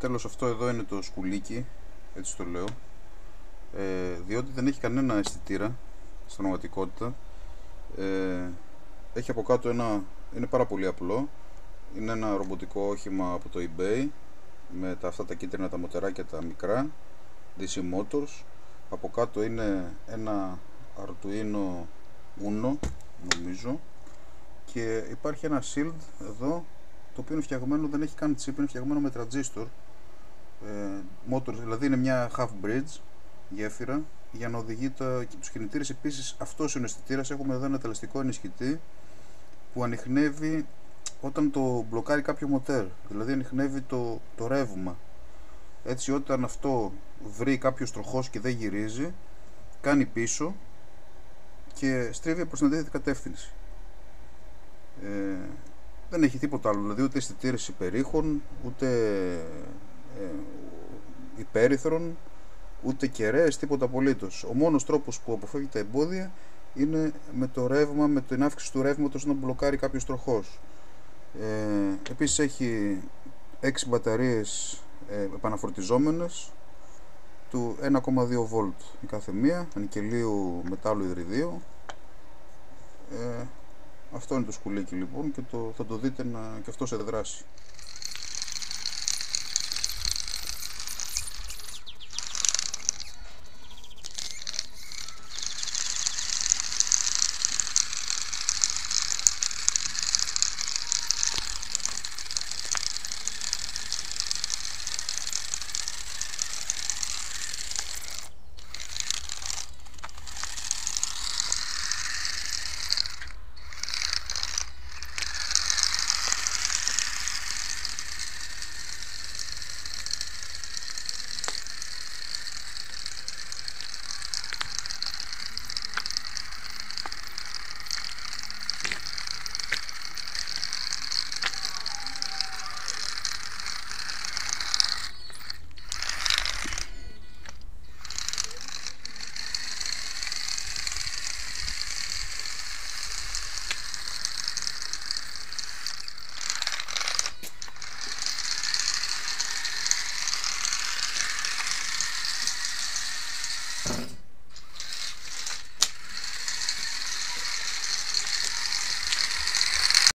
τέλος αυτό εδώ είναι το σκουλίκι, έτσι το λέω, διότι δεν έχει κανένα αισθητήρα στην πραγματικότητα. Έχει από κάτω είναι πάρα πολύ απλό. Είναι ένα ρομποτικό όχημα από το eBay με αυτά τα κίτρινα τα μοτεράκια τα μικρά, DC Motors. Από κάτω είναι ένα Arduino Uno νομίζω, και υπάρχει ένα shield εδώ, το οποίο είναι φτιαγμένο, δεν έχει καν chip, είναι φτιαγμένο με transistor motors, δηλαδή είναι μια half bridge γέφυρα για να οδηγεί τους κινητήρες. Επίσης αυτός είναι ο αισθητήρας. Έχουμε εδώ ένα τελεστικό ενισχυτή που ανιχνεύει όταν το μπλοκάρει κάποιο μοτέρ, δηλαδή ανιχνεύει το ρεύμα. Έτσι όταν αυτό βρει κάποιος τροχός και δεν γυρίζει, κάνει πίσω και στρίβει προς την αντίθετη κατεύθυνση. Δεν έχει τίποτα άλλο, δηλαδή ούτε αισθητήρες υπερήχων, ούτε υπέρυθρων, ούτε κεραίες, τίποτα απολύτως. Ο μόνος τρόπος που αποφεύγει τα εμπόδια είναι με το ρεύμα, με την αύξηση του ρεύματος να μπλοκάρει κάποιος τροχός. Επίσης έχει 6 μπαταρίες επαναφορτιζόμενες του 1,2 βολτ η κάθε μία, νικελίου μετάλλου υδριδίου. Αυτό είναι το σκουλίκι λοιπόν, και θα το δείτε και αυτό σε δράση.